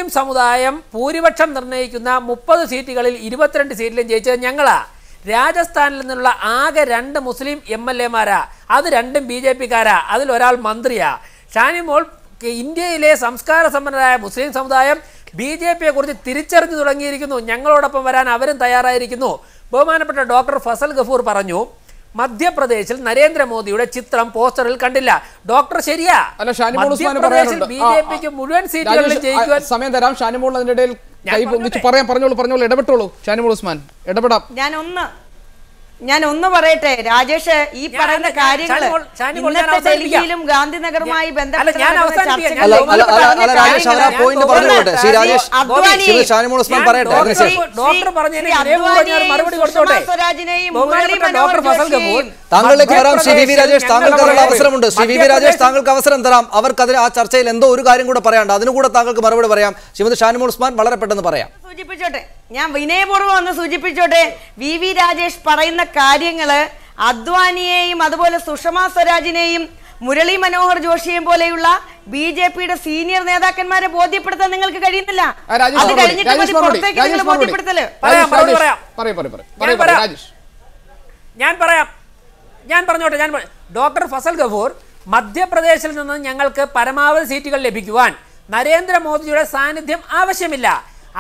മുസ്ലിം സമുദായം ഭൂരിപക്ഷം നിർണ്ണയിക്കുന്ന 30 സീറ്റുകളിൽ 22 സീറ്റിലും ജയിച്ചത് ഞങ്ങളാ. രാജസ്ഥാനിൽ നിന്നുള്ള ആകെ 2 മുസ്ലിം MLA മാരാ, അത് 2 BJP-കാരാ, അതിലൊരാൾ മന്ത്രിയാ. ഷാനിമോൾ, ഇന്ത്യയിലെ സംസ്കാര സമ്പന്നരായ മുസ്ലിം സമുദായം BJP-യെ കുറിച്ച് തിരിച്ചറിഞ്ഞു തുടങ്ങിയിരിക്കുന്നു. ഞങ്ങളോടൊപ്പം വരാൻ അവരും തയ്യാറായിരിക്കുന്നു. ബഹുമാനപ്പെട്ട ഡോക്ടർ ഫസൽ ഗഫൂർ പറഞ്ഞു, മധ്യപ്രദേശിൽ നരേന്ദ്രമോദിയുടെ ചിത്രം പോസ്റ്ററിൽ കണ്ടില്ല. ഡോക്ടർ ശരിയാ, മധ്യപ്രദേശിൽ BJP-ക്ക് മുഴുവൻ സീറ്റുകളിലും ജയിക്കുവാൻ സമയം തരാം. ഷാനിമോൾ അതിന്റെ ഇടയിൽ പറഞ്ഞോളൂ, ഇടപെട്ടോളൂ. ഷാനിമോൾ ഉസ്മാൻ ഇടപെടാം. ഞാൻ ഒന്ന് പറയട്ടെ രാജേഷ്, ഈ പറയുന്ന കാര്യങ്ങൾ ഇന്നത്തെ ഡൽഹിയിലും ഗാന്ധിനഗറുമായി ബന്ധപ്പെട്ട താങ്കളിലേക്ക് വരാം. ശ്രീ വി രാജേഷ്, താങ്കൾക്ക് അവസരമുണ്ട്. ശ്രീ വി രാജേഷ്, താങ്കൾക്ക് അവസരം തരാം. അവർക്കതിൽ ആ ചർച്ചയിൽ എന്തോ ഒരു കാര്യം കൂടെ പറയാണ്ട്, അതിനുകൂടെ താങ്കൾക്ക് മറുപടി പറയാം. ശ്രീമതി ഷാനിമോൾ ഉസ്മാൻ വളരെ പെട്ടെന്ന് പറയാം. സൂചിപ്പിച്ചോട്ടെ, ഞാൻ വിനയപൂർവ്വം ഒന്ന് സൂചിപ്പിച്ചോട്ടെ. വി രാജേഷ് പറയുന്ന കാര്യങ്ങള് അദ്വാനിയെയും അതുപോലെ സുഷമ സ്വരാജിനെയും മുരളി മനോഹർ ജോഷിയെയും പോലെയുള്ള BJP-യുടെ സീനിയർ നേതാക്കന്മാരെ ബോധ്യപ്പെടുത്താൻ നിങ്ങൾക്ക് കഴിയുന്നില്ല. അത് കഴിഞ്ഞിട്ട് ബോധ്യപ്പെടുത്തല്. ഞാൻ പറഞ്ഞോട്ടെ. ഡോക്ടർ ഫസൽ ഗഫൂർ, മധ്യപ്രദേശിൽ നിന്ന് ഞങ്ങൾക്ക് പരമാവധി സീറ്റുകൾ ലഭിക്കുവാൻ നരേന്ദ്രമോദിയുടെ സാന്നിധ്യം ആവശ്യമില്ല.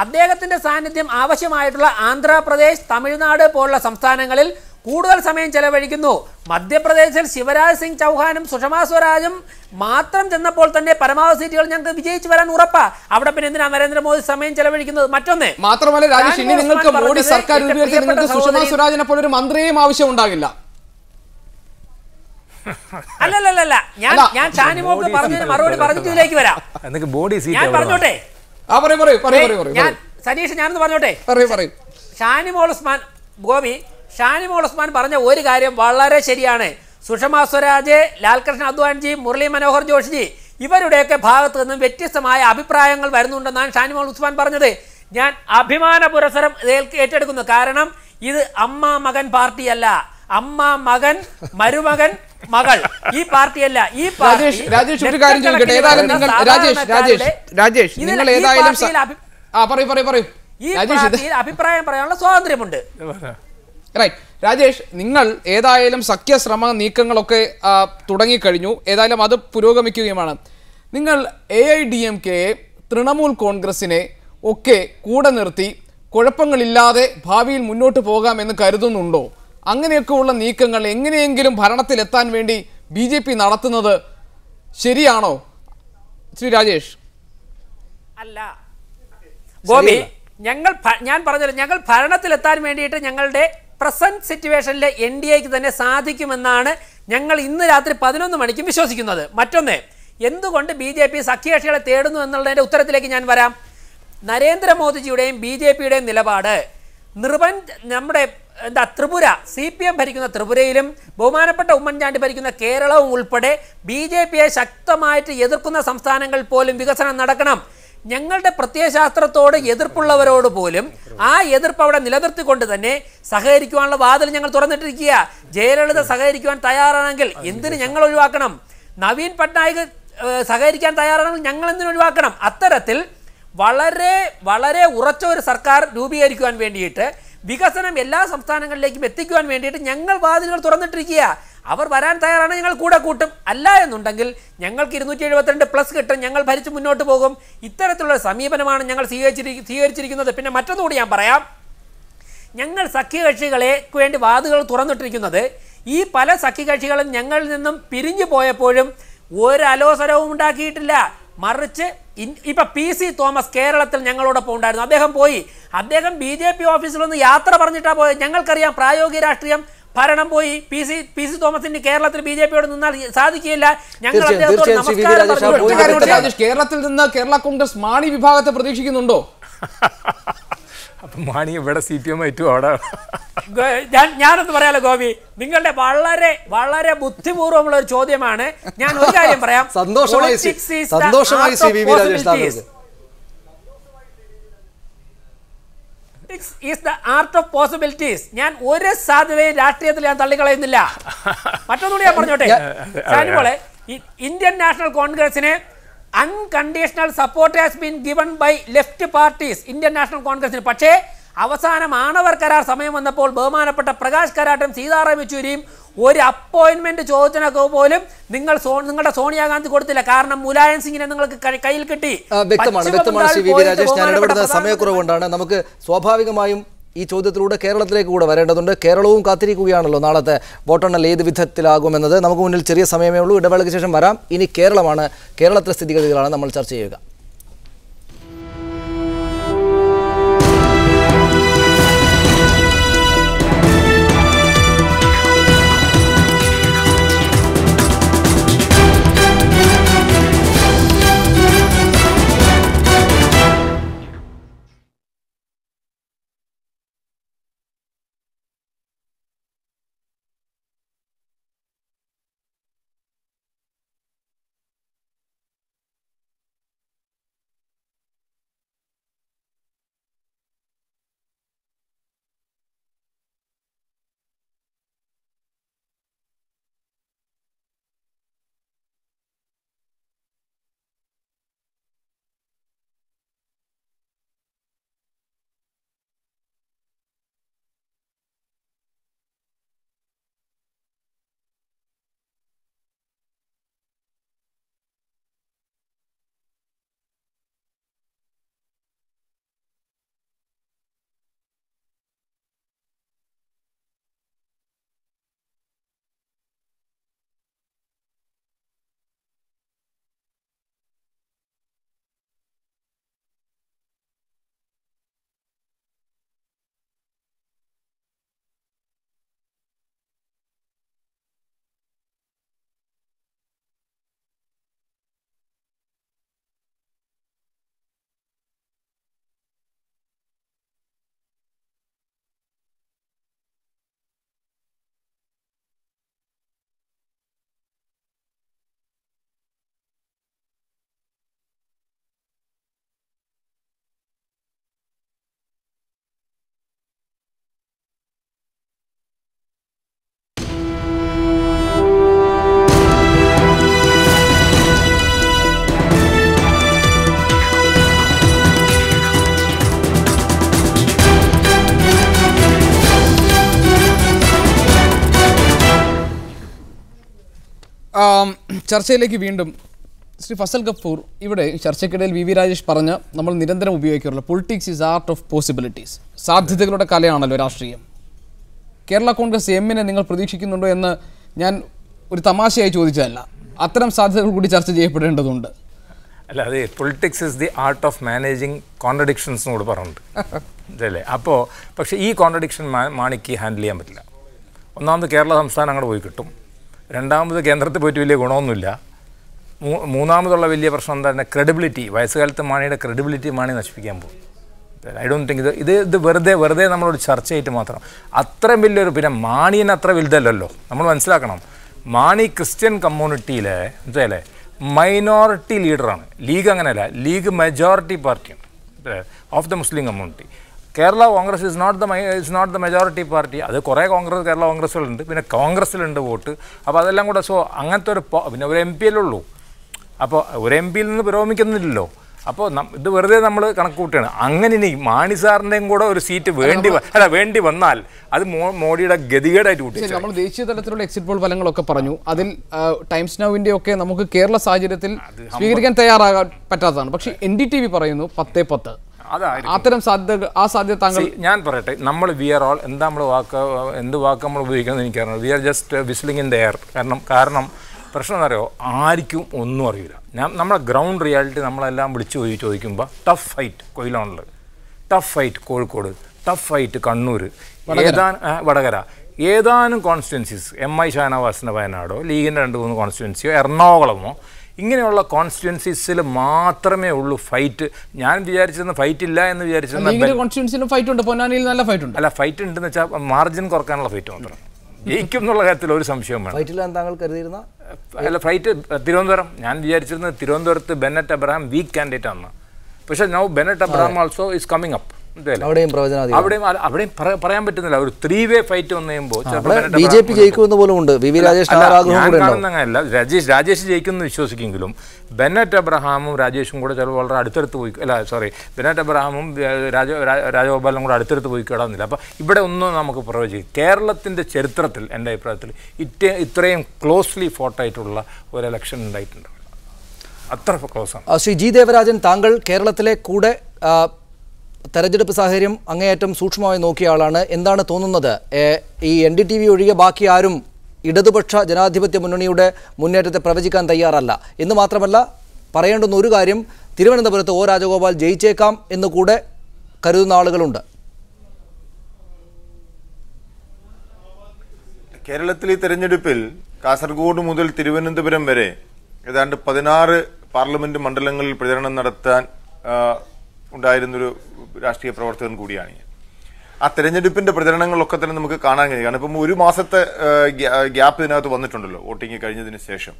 അദ്ദേഹത്തിന്റെ സാന്നിധ്യം ആവശ്യമായിട്ടുള്ള ആന്ധ്രാപ്രദേശ്, തമിഴ്നാട് പോലുള്ള സംസ്ഥാനങ്ങളിൽ കൂടുതൽ സമയം ചെലവഴിക്കുന്നു. മധ്യപ്രദേശിൽ ശിവരാജ് സിംഗ് ചൗഹാനും സുഷമാ സ്വരാജും മാത്രം ചെന്നപ്പോൾ തന്നെ പരമാവധി സീറ്റുകൾ ഞങ്ങൾക്ക് വിജയിച്ചു വരാൻ ഉറപ്പാ. അവിടെ പിന്നെ എന്തിനാ നരേന്ദ്രമോദി സമയം ചെലവഴിക്കുന്നത്? മറ്റൊന്ന് മാത്രമല്ല രാജേഷ്, ഇനി നിങ്ങൾക്ക് മോഡി സർക്കാർ നിങ്ങൾക്ക് സുഷമാ സ്വരാജിനെ പോലെ ഒരു മന്ത്രിയെയും ആവശ്യം ഉണ്ടാകില്ല. അല്ലല്ല, ഞാൻ ഷാനിമോൾക്ക് പറഞ്ഞതിന് മറുപടി പറഞ്ഞതിലേക്ക് വരാം. ഞാൻ പറഞ്ഞോട്ടെ സനീഷ്, ഞാനൊന്ന് പറഞ്ഞോട്ടെ. ഷാനിമോൾ ഉസ്മാൻ പറഞ്ഞ ഒരു കാര്യം വളരെ ശരിയാണ്. സുഷമാ സ്വരാജ്, ലാൽകൃഷ്ണ അദ്വാനിജി, മുരളി മനോഹർ ജോഷിജി ഇവരുടെയൊക്കെ ഭാഗത്തു നിന്നും വ്യത്യസ്തമായ അഭിപ്രായങ്ങൾ വരുന്നുണ്ടെന്നാണ് ഷാനിമോൾ ഉസ്മാൻ പറഞ്ഞത്. ഞാൻ അഭിമാന പുരസ്സരം ഏറ്റെടുക്കുന്നു. കാരണം ഇത് അമ്മ മകൻ പാർട്ടിയല്ല, അമ്മ മകൻ മരുമകൻ മകൾ ഈ പാർട്ടിയല്ല. ഈ രാജേഷ് ഒരു കാര്യം ചോദിക്കട്ടെ. ഏതായാലും നിങ്ങൾ രാജേഷ് നിങ്ങൾ ഏതായാലും അഭിപ്രായം പറയാനുള്ള സ്വാതന്ത്ര്യമുണ്ട്. റൈറ്റ് രാജേഷ്, നിങ്ങൾ ഏതായാലും സഖ്യശ്രമ നീക്കങ്ങളൊക്കെ തുടങ്ങിക്കഴിഞ്ഞു. ഏതായാലും അത് പുരോഗമിക്കുകയുമാണ്. നിങ്ങൾ AIDMK, തൃണമൂൽ കോൺഗ്രസിനെ ഒക്കെ കൂടെ നിർത്തി കുഴപ്പങ്ങളില്ലാതെ ഭാവിയിൽ മുന്നോട്ട് പോകാമെന്ന് കരുതുന്നുണ്ടോ? അങ്ങനെയൊക്കെ ഉള്ള നീക്കങ്ങൾ എങ്ങനെയെങ്കിലും ഭരണത്തിലെത്താൻ വേണ്ടി BJP നടത്തുന്നത് ശരിയാണോ ശ്രീ രാജേഷ്? അല്ല ഗോപി, ഞാൻ പറഞ്ഞത് ഞങ്ങൾ ഭരണത്തിലെത്താൻ വേണ്ടിയിട്ട് ഞങ്ങളുടെ പ്രസന്റ് സിറ്റുവേഷനിലെ NDAക്ക് തന്നെ സാധിക്കുമെന്നാണ് ഞങ്ങൾ ഇന്ന് രാത്രി 11 മണിക്കും വിശ്വസിക്കുന്നത്. മറ്റൊന്ന്, എന്തുകൊണ്ട് BJP സഖ്യകക്ഷികളെ തേടുന്നു എന്നുള്ളതിൻ്റെ ഉത്തരത്തിലേക്ക് ഞാൻ വരാം. നരേന്ദ്രമോദിജിയുടെയും BJP-യുടെയും നിലപാട് നമ്മുടെ ത്രിപുര, CPM ഭരിക്കുന്ന ത്രിപുരയിലും ബഹുമാനപ്പെട്ട ഉമ്മൻചാണ്ടി ഭരിക്കുന്ന കേരളവും ഉൾപ്പെടെ BJP-യെ ശക്തമായിട്ട് എതിർക്കുന്ന സംസ്ഥാനങ്ങളിൽ പോലും വികസനം നടക്കണം. ഞങ്ങളുടെ പ്രത്യയശാസ്ത്രത്തോട് എതിർപ്പുള്ളവരോട് പോലും ആ എതിർപ്പ് അവിടെ നിലനിർത്തിക്കൊണ്ട് തന്നെ സഹകരിക്കുവാനുള്ള വാതിൽ ഞങ്ങൾ തുറന്നിട്ടിരിക്കുക. ജയലളിത സഹകരിക്കുവാൻ തയ്യാറാണെങ്കിൽ എന്തിന് ഞങ്ങൾ ഒഴിവാക്കണം? നവീൻ പട്നായിക് സഹകരിക്കാൻ തയ്യാറാണെങ്കിൽ ഞങ്ങൾ എന്തിനു ഒഴിവാക്കണം? അത്തരത്തിൽ വളരെ വളരെ ഉറച്ച ഒരു സർക്കാർ രൂപീകരിക്കുവാൻ വേണ്ടിയിട്ട്, വികസനം എല്ലാ സംസ്ഥാനങ്ങളിലേക്കും എത്തിക്കുവാൻ വേണ്ടിയിട്ട് ഞങ്ങൾ വാതിലുകൾ തുറന്നിട്ടിരിക്കുക. അവർ വരാൻ തയ്യാറാണ്, ഞങ്ങൾ കൂടെ കൂട്ടും. അല്ല എന്നുണ്ടെങ്കിൽ ഞങ്ങൾക്ക് 272+ കിട്ടും, ഞങ്ങൾ ഭരിച്ച് മുന്നോട്ട് പോകും. ഇത്തരത്തിലുള്ള സമീപനമാണ് ഞങ്ങൾ സ്വീകരിച്ചിരിക്കുന്നത്. പിന്നെ മറ്റൊന്നുകൂടി ഞാൻ പറയാം. ഞങ്ങൾ സഖ്യകക്ഷികൾക്ക് വേണ്ടി വാതിലുകൾ തുറന്നിട്ടിരിക്കുന്നത് ഈ പല സഖ്യകക്ഷികളും ഞങ്ങളിൽ നിന്നും പിരിഞ്ഞു പോയപ്പോഴും ഒരലോസരവും ഉണ്ടാക്കിയിട്ടില്ല. മറിച്ച് ഇപ്പം PC തോമസ് കേരളത്തിൽ ഞങ്ങളോടൊപ്പം ഉണ്ടായിരുന്നു. അദ്ദേഹം പോയി, അദ്ദേഹം BJP ഓഫീസിലൊന്ന് യാത്ര പറഞ്ഞിട്ടാണ് പോയത്. ഞങ്ങൾക്കറിയാം പ്രായോഗിക രാഷ്ട്രീയം, ഭരണം പോയി. PC തോമസിന് കേരളത്തിൽ BJP-യോട് നിന്നാൽ സാധിക്കില്ല. ഞങ്ങൾ അദ്ദേഹത്തോട് നമസ്കാരം പറഞ്ഞു. കേരളത്തിൽ നിന്ന് കേരള കോൺഗ്രസ് മാണി വിഭാഗത്തെ പ്രതീക്ഷിക്കുന്നുണ്ടോ? മാണി ഇവിടെ CPM ഏറ്റവും അവിടെ. ഞാനൊന്ന് പറയാലോ ഗോപി, നിങ്ങളുടെ വളരെ വളരെ ബുദ്ധിപൂർവ്വമുള്ള ഒരു ചോദ്യമാണ്. ഞാൻ ഒരു കാര്യം പറയാം. സന്തോഷമായി is the art of possibilities. ഞാൻ ഒരു സാധ്യതയും രാഷ്ട്രീയത്തിൽ ഞാൻ തള്ളിക്കളയുന്നില്ല. മറ്റൊന്നുകൂടി ഞാൻ പറഞ്ഞോട്ടെ. ഷാനിമോളെ, ഇന്ത്യൻ നാഷണൽ കോൺഗ്രസിന് unconditional support has been given by left parties Indian national കോൺഗ്രസിന്. പക്ഷേ അവസാനം ആണവർ കരാർ സമയം വന്നപ്പോൾ ബഹുമാനപ്പെട്ട പ്രകാശ് കാരാട്ടും സീതാറാം യെച്ചൂരിയും ഒരു അപ്പോയിന്റ്മെന്റ് ചോദിച്ചതിനൊക്കെ പോലും നിങ്ങളുടെ സോണിയാഗാന്ധി കൊടുത്തില്ല. കാരണം മുലായം സിംഗിനെ നിങ്ങൾക്ക് കയ്യിൽ കിട്ടി. വ്യക്തമാണ് ശ്രീ വി രാജേഷ്. ഞാൻ ഇടപെടുന്ന സമയക്കുറവുകൊണ്ടാണ്. നമുക്ക് സ്വാഭാവികമായും ഈ ചോദ്യത്തിലൂടെ കേരളത്തിലേക്ക് കൂടെ വരേണ്ടതുണ്ട്. കേരളവും കാത്തിരിക്കുകയാണല്ലോ നാളത്തെ വോട്ടെണ്ണൽ ഏത് വിധത്തിലാകുമെന്നത്. നമുക്ക് മുന്നിൽ ചെറിയ സമയമേ ഉള്ളൂ. ഇടവേളയ്ക്ക് ശേഷം വരാം. ഇനി കേരളമാണ്, കേരളത്തിലെ സ്ഥിതിഗതികളാണ് നമ്മൾ ചർച്ച ചെയ്യുക. ചർച്ചയിലേക്ക് വീണ്ടും ശ്രീ ഫസൽ ഗഫൂർ, ഇവിടെ ചർച്ചയ്ക്കിടയിൽ വി രാജേഷ് പറഞ്ഞ നമ്മൾ നിരന്തരം ഉപയോഗിക്കാറുള്ള politics is art of possibilities, സാധ്യതകളുടെ കലയാണല്ലോ രാഷ്ട്രീയം. കേരള കോൺഗ്രസ് എമ്മിനെ നിങ്ങൾ പ്രതീക്ഷിക്കുന്നുണ്ടോ എന്ന് ഞാൻ ഒരു തമാശയായി ചോദിച്ചതല്ല, അത്തരം സാധ്യതകൾ കൂടി ചർച്ച ചെയ്യപ്പെടേണ്ടതുണ്ട്. അല്ല, അത് politics is the art of managing contradictions എന്ന് കൂടെ പറഞ്ഞിട്ടുണ്ട് അല്ലേ. അപ്പോൾ പക്ഷേ ഈ കോൺട്രഡിക്ഷൻ മാണിക്ക് ഹാൻഡിൽ ചെയ്യാൻ പറ്റില്ല. ഒന്നാമത് കേരള സംസ്ഥാനം അങ്ങോട്ട് പോയി കിട്ടും, രണ്ടാമത് കേന്ദ്രത്തിൽ പോയിട്ട് വലിയ ഗുണമൊന്നുമില്ല, മൂന്നാമതുള്ള വലിയ പ്രശ്നം എന്താ പറഞ്ഞാൽ ക്രെഡിബിലിറ്റി. വയസ്സുകാലത്ത് മാണിയുടെ ക്രെഡിബിലിറ്റി മാണി നശിപ്പിക്കാൻ പോകും. ഐ ഡോണ്ട് തിങ്ക് ഇത് വെറുതെ നമ്മളോട് ചർച്ച ചെയ്തിട്ട് മാത്രം അത്രയും വലിയൊരു, പിന്നെ മാണിന് അത്ര വലുതല്ലല്ലോ. നമ്മൾ മനസ്സിലാക്കണം, മാണി ക്രിസ്ത്യൻ കമ്മ്യൂണിറ്റിയിലെ എന്തായാലേ മൈനോറിറ്റി ലീഡറാണ്. ലീഗ് അങ്ങനെയല്ല, ലീഗ് മെജോറിറ്റി പാർട്ടിയാണ് of the Muslim community. Kerala Congress is not the majority party. അത് കുറേ കേരള കോൺഗ്രസ്സുകളുണ്ട്, പിന്നെ കോൺഗ്രസ്സിലുണ്ട് വോട്ട്. അപ്പോൾ അതെല്ലാം കൂടെ അങ്ങനത്തെ ഒരു പിന്നെ ഒരു MP ഉള്ളൂ. അപ്പോൾ ഒരു MP യിൽ നിന്ന് പുരോഗമിക്കുന്നില്ലല്ലോ. അപ്പോൾ ഇത് വെറുതെ നമ്മൾ കണക്ക് കൂട്ടുകയാണ്. അങ്ങനെ ഇനി മാണി സാറിൻ്റെയും കൂടെ ഒരു സീറ്റ് വേണ്ടി വന്നാൽ അത് മോഡിയുടെ ഗതികേടായിട്ട് കൂട്ടി. നമ്മൾ ദേശീയ തലത്തിലുള്ള എക്സിറ്റ് പോൾ ഫലങ്ങളൊക്കെ പറഞ്ഞു. അതിൽ ടൈംസ് നൗവിൻ്റെ ഒക്കെ നമുക്ക് കേരള സാഹചര്യത്തിൽ സ്വീകരിക്കാൻ തയ്യാറാകാൻ പറ്റാത്തതാണ്. പക്ഷേ NDTV പറയുന്നു 10-10. അത്തരം സാധ്യത താങ്കൾ, ഞാൻ പറയട്ടെ, നമ്മൾ വി ആർ ഓൾ എന്താ നമ്മൾ എന്ത് വാക്ക് നമ്മൾ ഉപയോഗിക്കുന്നത് എനിക്കറിയാം. We are just whistling in the air. കാരണം പ്രശ്നം എന്നറിയോ, ആർക്കും ഒന്നും അറിയില്ല. നമ്മുടെ ഗ്രൗണ്ട് റിയാലിറ്റി നമ്മളെല്ലാം വിളിച്ചു പോയി ചോദിക്കുമ്പോൾ ടഫ് ഫൈറ്റ് കൊയിലാണിൽ, tough fight Kozhikode, tough fight Kannur, Vadakara, ഏതാനും കോൺസ്റ്റിറ്റ്യുവൻസീസ്, MI ഷാനവാസിൻ്റെ വയനാടോ, ലീഗിൻ്റെ 2-3 കോൺസ്റ്റിറ്റ്യുവൻസിയോ, എറണാകുളമോ, ഇങ്ങനെയുള്ള കോൺസ്റ്റിറ്റ്യുവൻസീസിൽ മാത്രമേ ഉള്ളൂ ഫൈറ്റ്. ഞാൻ വിചാരിച്ചിരുന്ന ഫൈറ്റ് ഇല്ല എന്ന് വിചാരിച്ചിരുന്ന ഫൈറ്റ് ഉണ്ട്, പൊന്നാനിയിൽ നല്ല ഫൈറ്റ് ഉണ്ട്. അല്ല, ഫൈറ്റ് ഉണ്ടെന്ന് വെച്ചാൽ മാർജിൻ കുറക്കാനുള്ള ഫൈറ്റ് മാത്രം. ജയിക്കും എന്നുള്ള കാര്യത്തിൽ ഒരു സംശയം വേണം. അല്ല, ഫൈറ്റ് തിരുവനന്തപുരം, ഞാൻ വിചാരിച്ചിരുന്നത് തിരുവനന്തപുരത്ത് ബെന്നറ്റ് എബ്രഹാം വീക്ക് കാൻഡിഡേറ്റ് ആണ്. പക്ഷേ now Bennett Abraham also is coming up. അവിടെയും പ്രവചനാതീതം. അവിടെയും പറയാൻ പറ്റുന്നില്ല. ഒരു 3-way ഫൈറ്റ് വന്നു കഴിയുമ്പോൾ BJP ജയിക്കുമെന്ന് പോലും ഉണ്ട്. VV രാജേഷ് കാണുന്നങ്ങനല്ല. രാജേഷ് ജയിക്കുമെന്ന് വിശ്വസിക്കെങ്കിലും ബെന്നറ്റ് എബ്രഹാമും രാജേഷും കൂടെ ചിലപ്പോൾ വളരെ അടുത്തടുത്ത് പോയി, ബെന്നറ്റ് എബ്രഹാമും രാജഗോപാലും കൂടെ അടുത്തടുത്ത് പോയി കേടാവുന്നില്ല. അപ്പോൾ ഇവിടെ ഒന്നും നമുക്ക് പ്രവചിക്കും. കേരളത്തിൻ്റെ ചരിത്രത്തിൽ എൻ്റെ അഭിപ്രായത്തിൽ ഇത്രയും ക്ലോസ്ലി ഫോട്ടായിട്ടുള്ള ഒരു ഇലക്ഷൻ ഉണ്ടായിട്ടുണ്ട്. അത്ര ക്ലോസാണ്. ശ്രീ ജി ദേവരാജൻ, താങ്കൾ കേരളത്തിലെ കൂടെ തെരഞ്ഞെടുപ്പ് സാഹചര്യം അങ്ങേയറ്റം സൂക്ഷ്മമായി നോക്കിയ ആളാണ്. എന്താണ് തോന്നുന്നത്? ഈ NDTV ഒഴികെ ബാക്കി ആരും ഇടതുപക്ഷ ജനാധിപത്യ മുന്നണിയുടെ മുന്നേറ്റത്തെ പ്രവചിക്കാൻ തയ്യാറല്ല എന്ന് മാത്രമല്ല, പറയേണ്ടുന്ന ഒരു കാര്യം, തിരുവനന്തപുരത്ത് O രാജഗോപാൽ ജയിച്ചേക്കാം എന്ന് കൂടെ കരുതുന്ന ആളുകളുണ്ട്. കേരളത്തിലെ തെരഞ്ഞെടുപ്പിൽ കാസർഗോഡ് മുതൽ തിരുവനന്തപുരം വരെ ഏതാണ്ട് 16 പാർലമെന്റ് മണ്ഡലങ്ങളിൽ പ്രചരണം നടത്താൻ ഉണ്ടായിരുന്നൊരു രാഷ്ട്രീയ പ്രവർത്തകൻ കൂടിയാണ് ഞാൻ. ആ തെരഞ്ഞെടുപ്പിന്റെ പ്രചരണങ്ങളൊക്കെ തന്നെ നമുക്ക് കാണാൻ കഴിയും. കാരണം ഇപ്പം ഒരു മാസത്തെ ഗ്യാപ്പ് ഇതിനകത്ത് വന്നിട്ടുണ്ടല്ലോ വോട്ടിംഗ് കഴിഞ്ഞതിന് ശേഷം.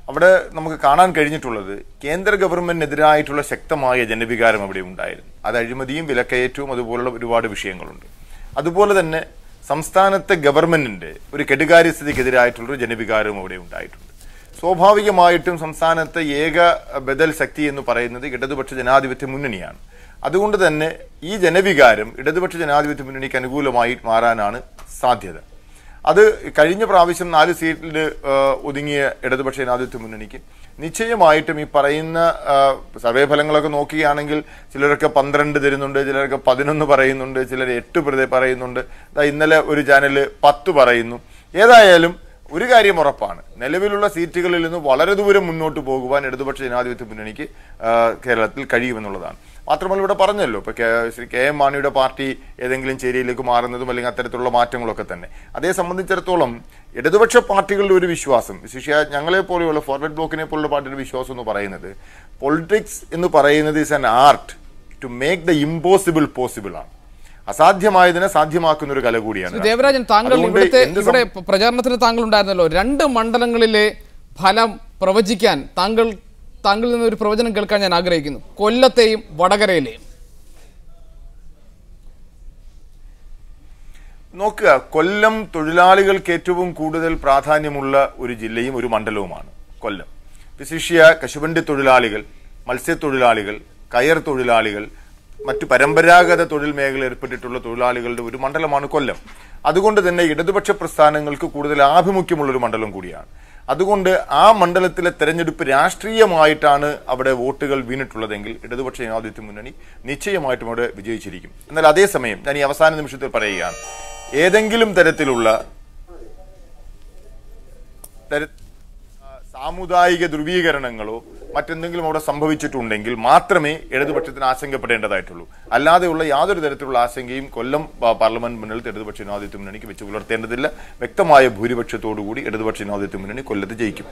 അവിടെ നമുക്ക് കാണാൻ കഴിഞ്ഞിട്ടുള്ളത് കേന്ദ്ര ഗവൺമെന്റിനെതിരായിട്ടുള്ള ശക്തമായ ജനവികാരം അവിടെ ഉണ്ടായിരുന്നു. അത് അഴിമതിയും വിലക്കയറ്റവും അതുപോലുള്ള ഒരുപാട് വിഷയങ്ങളുണ്ട്. അതുപോലെ തന്നെ സംസ്ഥാനത്തെ ഗവൺമെന്റിന്റെ ഒരു കെടുകാര്യസ്ഥതയ്ക്കെതിരായിട്ടുള്ളൊരു ജനവികാരവും അവിടെ ഉണ്ടായിട്ടുണ്ട്. സ്വാഭാവികമായിട്ടും സംസ്ഥാനത്തെ ഏക ബദൽ ശക്തി എന്ന് പറയുന്നത് ഇടതുപക്ഷ ജനാധിപത്യ മുന്നണിയാണ്. അതുകൊണ്ട് തന്നെ ഈ ജനവികാരം ഇടതുപക്ഷ ജനാധിപത്യ മുന്നണിക്ക് അനുകൂലമായി മാറാനാണ് സാധ്യത. അത് കഴിഞ്ഞ പ്രാവശ്യം 4 സീറ്റിൽ ഒതുങ്ങിയ ഇടതുപക്ഷ ജനാധിപത്യ മുന്നണിക്ക് നിശ്ചയമായിട്ടും ഈ പറയുന്ന സർവേ ഫലങ്ങളൊക്കെ നോക്കുകയാണെങ്കിൽ ചിലരൊക്കെ 12 തരുന്നുണ്ട്, ചിലരൊക്കെ 11 പറയുന്നുണ്ട്, ചിലർ 8 പറയുന്നുണ്ട്. ഇന്നലെ ഒരു ചാനൽ 10 പറയുന്നു. ഏതായാലും ഒരു കാര്യം ഉറപ്പാണ്, നിലവിലുള്ള സീറ്റുകളിൽ നിന്ന് വളരെ ദൂരം മുന്നോട്ട് പോകുവാൻ ഇടതുപക്ഷ ജനാധിപത്യ മുന്നണിക്ക് കേരളത്തിൽ കഴിയുമെന്നുള്ളതാണ്. മാത്രമല്ല ഇവിടെ പറഞ്ഞല്ലോ, ഇപ്പൊ ശ്രീ KM മാണിയുടെ പാർട്ടി ഏതെങ്കിലും ചേരിയിലേക്ക് മാറുന്നതും അല്ലെങ്കിൽ അത്തരത്തിലുള്ള മാറ്റങ്ങളൊക്കെ തന്നെ. അതേ സംബന്ധിച്ചിടത്തോളം ഇടതുപക്ഷ പാർട്ടികളുടെ ഒരു വിശ്വാസം, വിശേഷിച്ച് ഞങ്ങളെ പോലെയുള്ള ഫോർവേഡ് ബ്ലോക്കിനെ പോലുള്ള പാർട്ടിയുടെ വിശ്വാസം എന്ന് പറയുന്നത്, പൊളിറ്റിക്സ് എന്ന് പറയുന്നത് is an art to make the impossible possible ആണ്. അസാധ്യമായതിനെ സാധ്യമാക്കുന്ന ഒരു കല കൂടിയാണ്. ദേവരാജൻ, താങ്കൾ ഇവിടെ പ്രചാരണത്തിന് താങ്കൾ ഉണ്ടായിരുന്നല്ലോ. 2 മണ്ഡലങ്ങളിലെ ഫലം പ്രവചിക്കാൻ താങ്കളിൽ നിന്ന് ഒരു പ്രവചനം കേൾക്കാൻ ഞാൻ ആഗ്രഹിക്കുന്നു. കൊല്ലത്തെയും വടകരയിലെയും നോക്കുക. കൊല്ലം തൊഴിലാളികൾക്ക് ഏറ്റവും കൂടുതൽ പ്രാധാന്യമുള്ള ഒരു ജില്ലയും ഒരു മണ്ഡലവുമാണ് കൊല്ലം. വിശിഷ്യ കശുവണ്ടി തൊഴിലാളികൾ, മത്സ്യത്തൊഴിലാളികൾ, കയർ തൊഴിലാളികൾ, മറ്റു പരമ്പരാഗത തൊഴിൽ മേഖല ഏർപ്പെട്ടിട്ടുള്ള തൊഴിലാളികളുടെ ഒരു മണ്ഡലമാണ് കൊല്ലം. അതുകൊണ്ട് തന്നെ ഇടതുപക്ഷ പ്രസ്ഥാനങ്ങൾക്ക് കൂടുതൽ ആഭിമുഖ്യമുള്ളൊരു മണ്ഡലം കൂടിയാണ്. അതുകൊണ്ട് ആ മണ്ഡലത്തിലെ തെരഞ്ഞെടുപ്പ് രാഷ്ട്രീയമായിട്ടാണ് അവിടെ വോട്ടുകൾ വീണിട്ടുള്ളതെങ്കിൽ ഇടതുപക്ഷ ജനാധിപത്യ മുന്നണി നിശ്ചയമായിട്ടും അവിടെ വിജയിച്ചിരിക്കും. എന്നാൽ അതേസമയം ഞാൻ ഈ അവസാന നിമിഷത്തിൽ പറയുകയാണ്, ഏതെങ്കിലും തരത്തിലുള്ള സാമുദായിക ധ്രുവീകരണങ്ങളോ മറ്റെന്തെങ്കിലും അവിടെ സംഭവിച്ചിട്ടുണ്ടെങ്കിൽ മാത്രമേ ഇടതുപക്ഷത്തിന് ആശങ്കപ്പെടേണ്ടതായിട്ടുള്ളൂ. അല്ലാതെയുള്ള യാതൊരു തരത്തിലുള്ള ആശങ്കയും കൊല്ലം പാർലമെന്റ് മണ്ഡലത്തിൽ ഇടതുപക്ഷ ജനാധിപത്യ മുന്നണിക്ക് വെച്ച് പുലർത്തേണ്ടതില്ല. വ്യക്തമായ ഭൂരിപക്ഷത്തോടുകൂടി ഇടതുപക്ഷ ജനാധിപത്യ മുന്നണി കൊല്ലത്ത് ജയിക്കും.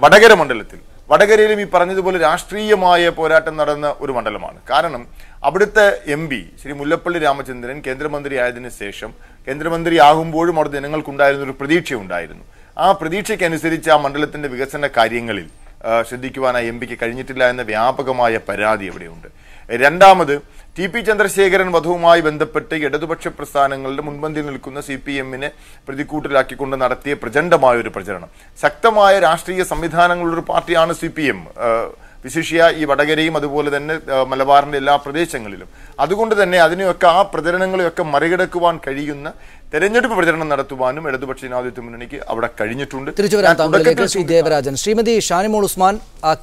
വടകര മണ്ഡലത്തിൽ, വടകരയിലും ഈ പറഞ്ഞതുപോലെ രാഷ്ട്രീയമായ പോരാട്ടം നടന്ന ഒരു മണ്ഡലമാണ്. കാരണം അവിടുത്തെ MP ശ്രീ മുല്ലപ്പള്ളി രാമചന്ദ്രൻ കേന്ദ്രമന്ത്രിയായതിനു ശേഷം കേന്ദ്രമന്ത്രിയാകുമ്പോഴും അവിടെ ജനങ്ങൾക്കുണ്ടായിരുന്ന ഒരു പ്രതീക്ഷയുണ്ടായിരുന്നു. ആ പ്രതീക്ഷയ്ക്കനുസരിച്ച് ആ മണ്ഡലത്തിന്റെ വികസന കാര്യങ്ങളിൽ ശ്രദ്ധിക്കുവാനായി MP-ക്ക് കഴിഞ്ഞിട്ടില്ല എന്ന വ്യാപകമായ പരാതി അവിടെയുണ്ട്. രണ്ടാമത് TP ചന്ദ്രശേഖരൻ വധവുമായി ബന്ധപ്പെട്ട് ഇടതുപക്ഷ പ്രസ്ഥാനങ്ങളുടെ മുൻപന്തിയിൽ നിൽക്കുന്ന CPM-നെ പ്രതിക്കൂട്ടിലാക്കിക്കൊണ്ട് നടത്തിയ പ്രചണ്ഡമായ ഒരു പ്രചരണം. ശക്തമായ രാഷ്ട്രീയ സംവിധാനങ്ങളുള്ളൊരു പാർട്ടിയാണ് CPM, വിശിഷ്യ ഈ വടകരയും അതുപോലെ തന്നെ മലബാറിന്റെ എല്ലാ പ്രദേശങ്ങളിലും. അതുകൊണ്ട് തന്നെ അതിനെയൊക്കെ ആ പ്രചരണങ്ങളെയൊക്കെ മറികടക്കുവാൻ കഴിയുന്ന തെരഞ്ഞെടുപ്പ് പ്രചരണം നടത്തുവാനും ഇടതുപക്ഷ ജനാധിപത്യ മുന്നണിക്ക് അവിടെ കഴിഞ്ഞിട്ടുണ്ട്. ശ്രീ ദേവരാജൻ, ശ്രീമതി ഷാനിമോൾ ഉസ്മാൻ,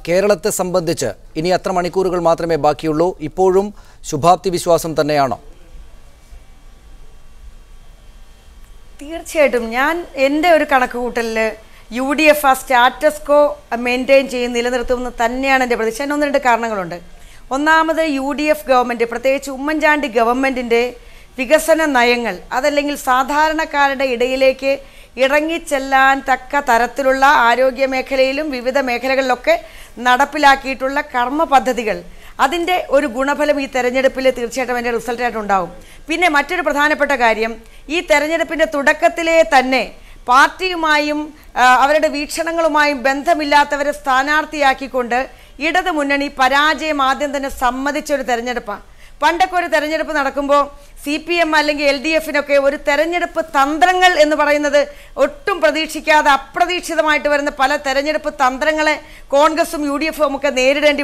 കേരളത്തെ സംബന്ധിച്ച് ഇനി എത്ര മണിക്കൂറുകൾ മാത്രമേ ബാക്കിയുള്ളൂ? ഇപ്പോഴും ശുഭാപ്തി വിശ്വാസം തന്നെയാണോ? തീർച്ചയായിട്ടും ഞാൻ എൻ്റെ ഒരു കണക്കുകൂട്ടലിൽ UDF ആ സ്റ്റാറ്റസ് കോ മെയിൻറ്റെയിൻ നിലനിർത്തുമെന്ന് തന്നെയാണ് എൻ്റെ പ്രതീക്ഷ. അതിന് 1-2 കാരണങ്ങളുണ്ട്. ഒന്നാമത് UDF ഗവൺമെൻറ്, പ്രത്യേകിച്ച് ഉമ്മൻചാണ്ടി ഗവൺമെൻറ്റിൻ്റെ വികസന നയങ്ങൾ, അതല്ലെങ്കിൽ സാധാരണക്കാരുടെ ഇടയിലേക്ക് ഇറങ്ങിച്ചെല്ലാൻ തക്ക തരത്തിലുള്ള ആരോഗ്യ മേഖലയിലും വിവിധ മേഖലകളിലൊക്കെ നടപ്പിലാക്കിയിട്ടുള്ള കർമ്മ പദ്ധതികൾ, അതിൻ്റെ ഒരു ഗുണഫലം ഈ തെരഞ്ഞെടുപ്പിൽ തീർച്ചയായിട്ടും അതിൻ്റെ റിസൾട്ടായിട്ടുണ്ടാവും. പിന്നെ മറ്റൊരു പ്രധാനപ്പെട്ട കാര്യം, ഈ തെരഞ്ഞെടുപ്പിൻ്റെ തുടക്കത്തിലേ തന്നെ പാർട്ടിയുമായും അവരുടെ വീക്ഷണങ്ങളുമായും ബന്ധമില്ലാത്തവരെ സ്ഥാനാർത്ഥിയാക്കിക്കൊണ്ട് ഇടതു മുന്നണി പരാജയം ആദ്യം തന്നെ സമ്മതിച്ചൊരു തെരഞ്ഞെടുപ്പാണ്. പണ്ടൊക്കെ ഒരു തെരഞ്ഞെടുപ്പ് നടക്കുമ്പോൾ CPM അല്ലെങ്കിൽ LDFിനൊക്കെ ഒരു തെരഞ്ഞെടുപ്പ് തന്ത്രങ്ങൾ എന്ന് പറയുന്നത് ഒട്ടും പ്രതീക്ഷിക്കാതെ അപ്രതീക്ഷിതമായിട്ട് വരുന്ന പല തെരഞ്ഞെടുപ്പ് തന്ത്രങ്ങളെ കോൺഗ്രസും UDFും ഒക്കെ നേരിടേണ്ടി